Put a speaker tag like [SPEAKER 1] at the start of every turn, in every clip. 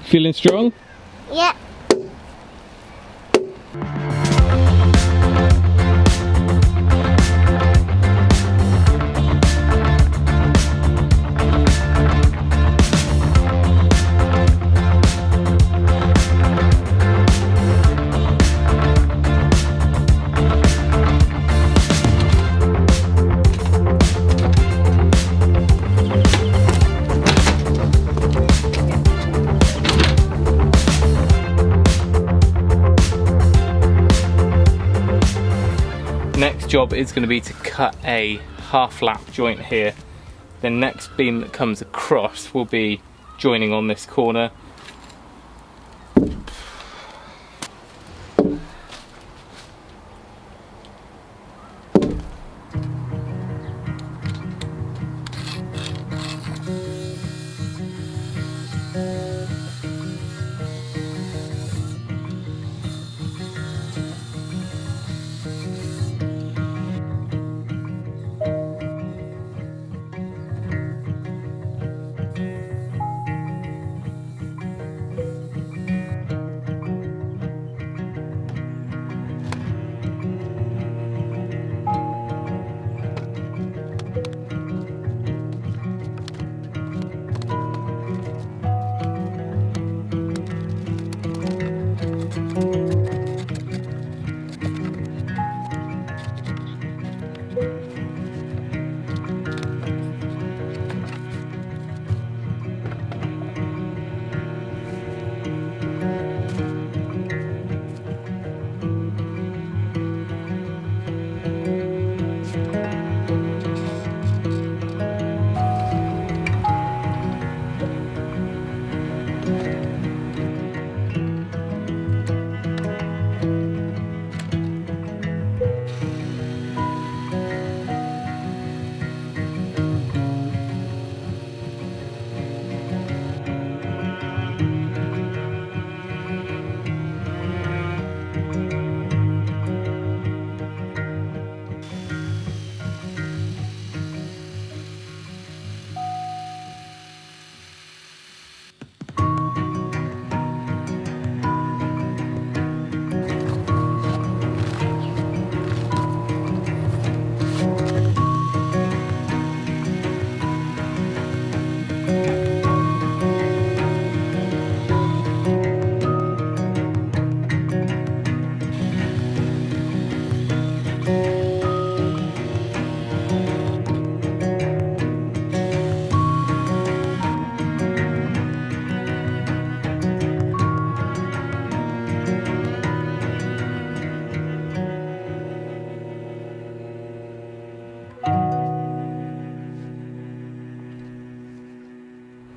[SPEAKER 1] Feeling strong?
[SPEAKER 2] Yeah.
[SPEAKER 1] Next job is going to be to cut a half lap joint here. The next beam that comes across will be joining on this corner.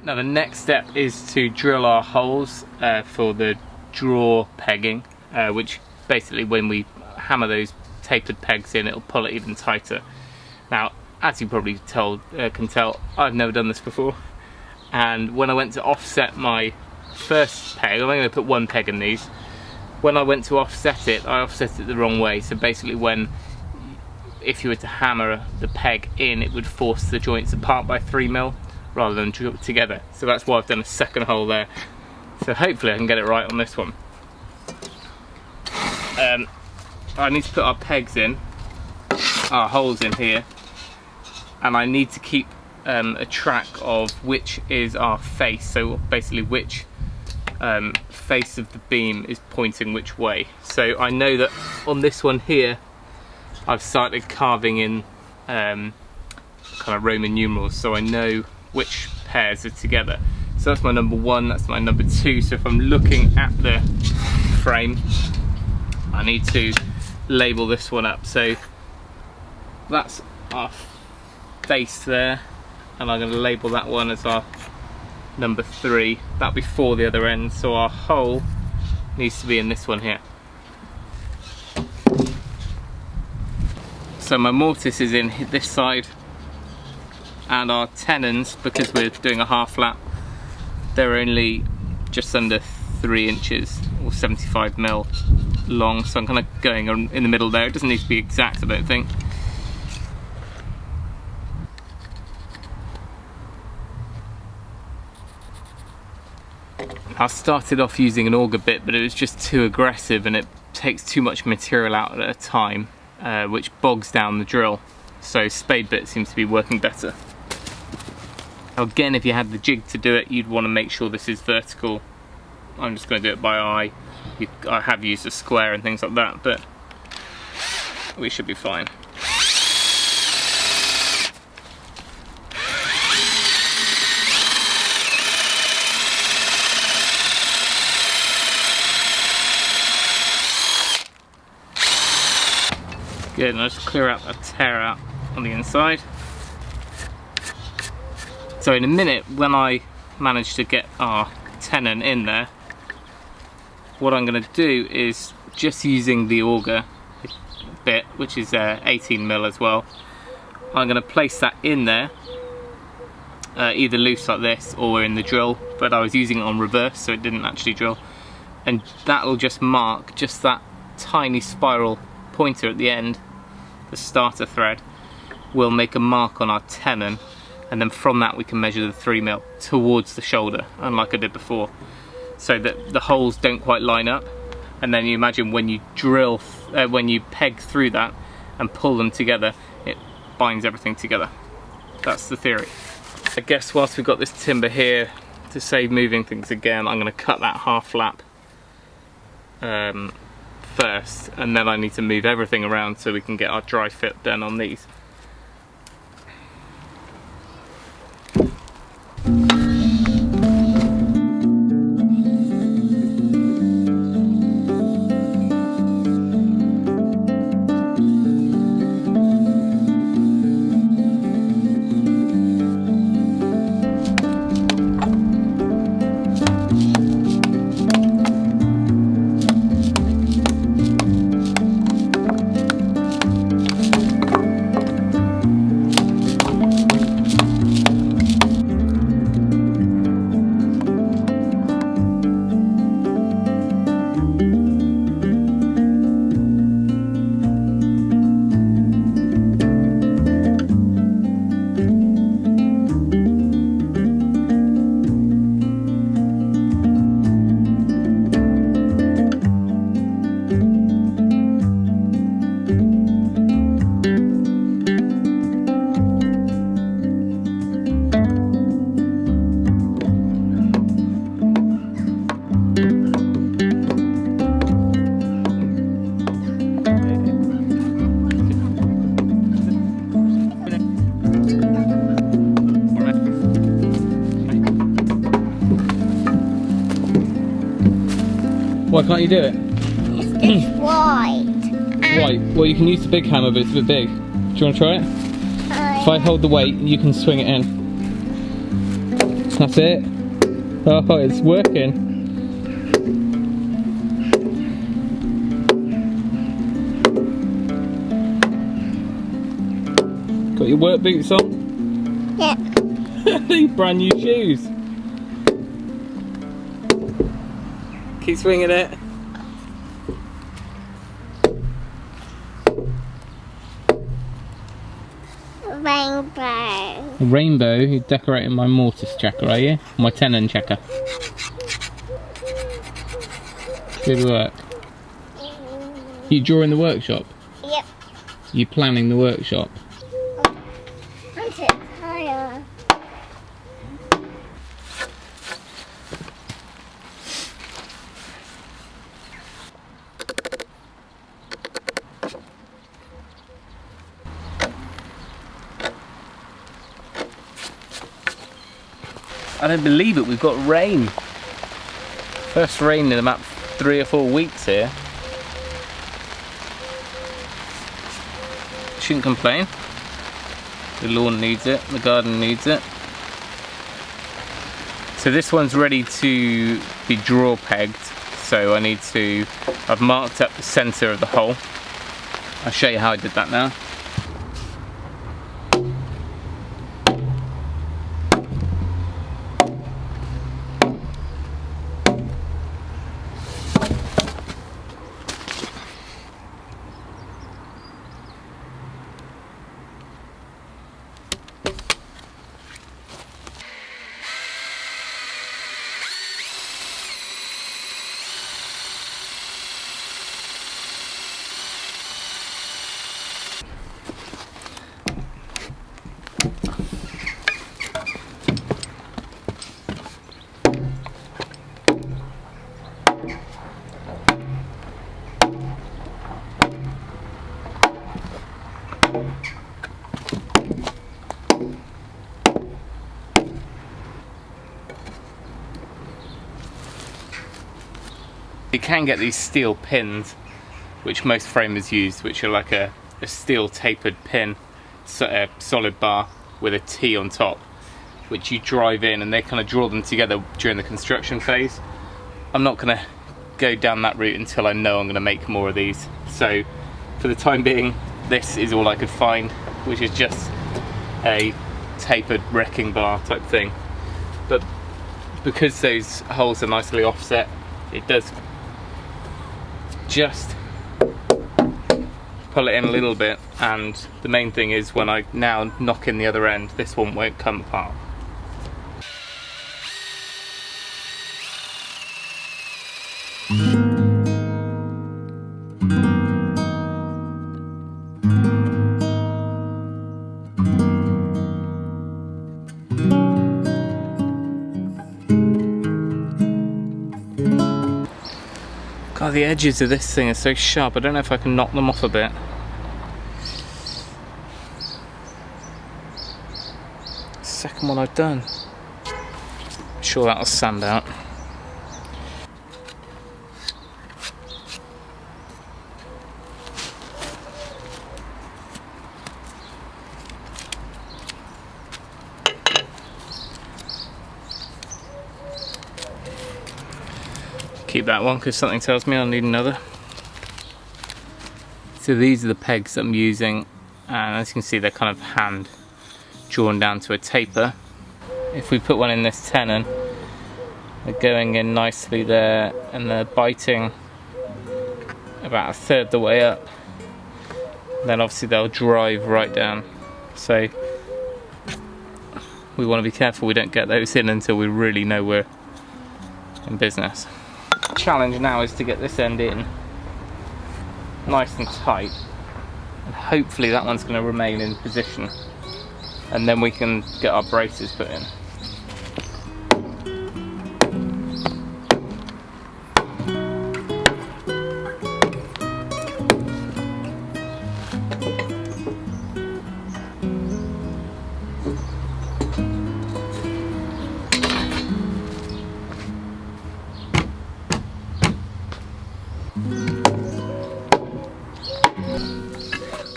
[SPEAKER 1] Now the next step is to drill our holes for the draw pegging, which basically when we hammer those tapered pegs in, it'll pull it even tighter. Now, as you probably can tell, I've never done this before, and when I went to offset my first peg, I'm only going to put one peg in these. When I went to offset it, I offset it the wrong way. So basically if you were to hammer the peg in, it would force the joints apart by 3mm rather than together. So that's why I've done a second hole there. So hopefully I can get it right on this one. I need to put our pegs in, our holes in here, and I need to keep a track of which is our face. So basically which face of the beam is pointing which way. So I know that on this one here, I've started carving in kind of Roman numerals, so I know which pairs are together. So that's my number 1, that's my number 2. So if I'm looking at the frame, I need to label this one up. So that's our face there, and I'm going to label that one as our number 3. That'll be for the other end, so our hole needs to be in this one here. So my mortise is in this side, and our tenons, because we're doing a half lap, they're only just under 3 inches or 75mm long, so I'm kind of going in the middle there. It doesn't need to be exact, I don't think. I started off using an auger bit, but it was just too aggressive and it takes too much material out at a time, which bogs down the drill. So spade bit seems to be working better. Again, if you had the jig to do it, you'd want to make sure this is vertical. I'm just going to do it by eye. I have used a square and things like that, but we should be fine. Good, and I'll just clear out a tear out on the inside. So in a minute, when I manage to get our tenon in there, what I'm going to do is, just using the auger bit, which is 18mm as well, I'm going to place that in there, either loose like this or in the drill, but I was using it on reverse so it didn't actually drill, and that will just mark just that tiny spiral pointer at the end. The starter thread will make a mark on our tenon, and then from that we can measure the 3mm towards the shoulder, unlike I did before, so that the holes don't quite line up. And then you imagine when you drill, when you peg through that and pull them together, it binds everything together. That's the theory. I guess whilst we've got this timber here, to save moving things again, I'm going to cut that half flap first, and then I need to move everything around so we can get our dry fit done on these. Why can't you do it?
[SPEAKER 2] It's wide.
[SPEAKER 1] Why? Well, you can use the big hammer, but it's a bit big. Do you want to try it? If I hold the weight, you can swing it in. That's it. Oh, it's working. Got your work boots on?
[SPEAKER 2] Yeah.
[SPEAKER 1] These brand new shoes. Keep swinging it.
[SPEAKER 2] Rainbow.
[SPEAKER 1] Rainbow, you're decorating my mortise checker, are you? My tenon checker. Good work. You drawing the workshop?
[SPEAKER 2] Yep.
[SPEAKER 1] You planning the workshop?
[SPEAKER 2] I'm too tired.
[SPEAKER 1] I don't believe it, we've got rain. First rain in about 3 or 4 weeks here. Shouldn't complain. The lawn needs it, the garden needs it. So this one's ready to be draw pegged. So I've marked up the centre of the hole. I'll show you how I did that now. You can get these steel pins, which most framers use, which are like a steel tapered pin, a solid bar with a T on top, which you drive in, and they kind of draw them together during the construction phase. I'm not going to go down that route until I know I'm going to make more of these. So for the time being, this is all I could find, which is just a tapered wrecking bar type thing. But because those holes are nicely offset, it does just pull it in a little bit, and the main thing is when I now knock in the other end, this one won't come apart. God, the edges of this thing are so sharp, I don't know if I can knock them off a bit. Second one I've done. I'm sure that'll sand out. Keep that one because something tells me I'll need another. So these are the pegs that I'm using, and as you can see they're kind of hand drawn down to a taper. If we put one in this tenon, they're going in nicely there, and they're biting about a third the way up. Then obviously they'll drive right down. So we want to be careful we don't get those in until we really know we're in business. Challenge now is to get this end in nice and tight, and hopefully that one's going to remain in position, and then we can get our braces put in.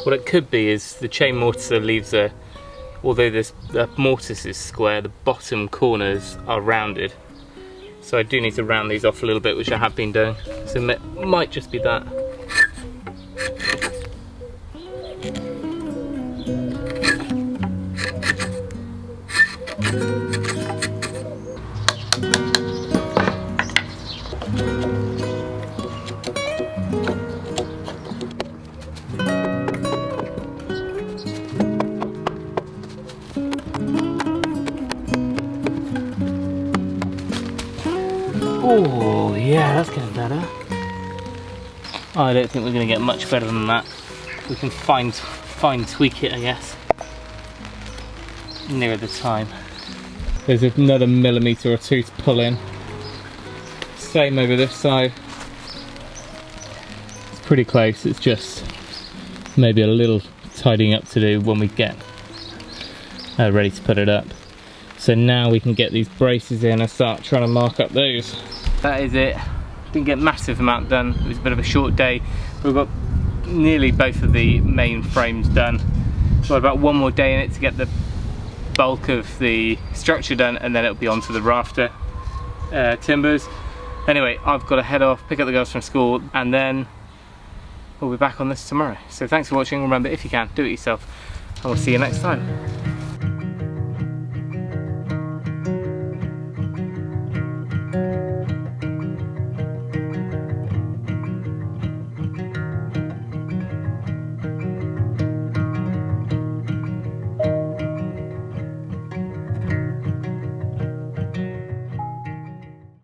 [SPEAKER 1] What it could be is the chain mortiser leaves although the mortise is square, the bottom corners are rounded. So I do need to round these off a little bit, which I have been doing. So it might just be that. Oh yeah, that's getting better. I don't think we're going to get much better than that. We can fine tweak it, I guess, nearer the time. There's another millimetre or two to pull in. Same over this side. It's pretty close, it's just maybe a little tidying up to do when we get ready to put it up. So now we can get these braces in and start trying to mark up those. That is it. Didn't get a massive amount done. It was a bit of a short day. We've got nearly both of the main frames done. We've got about one more day in it to get the bulk of the structure done, and then it'll be onto the rafter timbers. Anyway, I've got to head off, pick up the girls from school, and then we'll be back on this tomorrow. So thanks for watching. Remember, if you can, do it yourself, and we'll see you next time.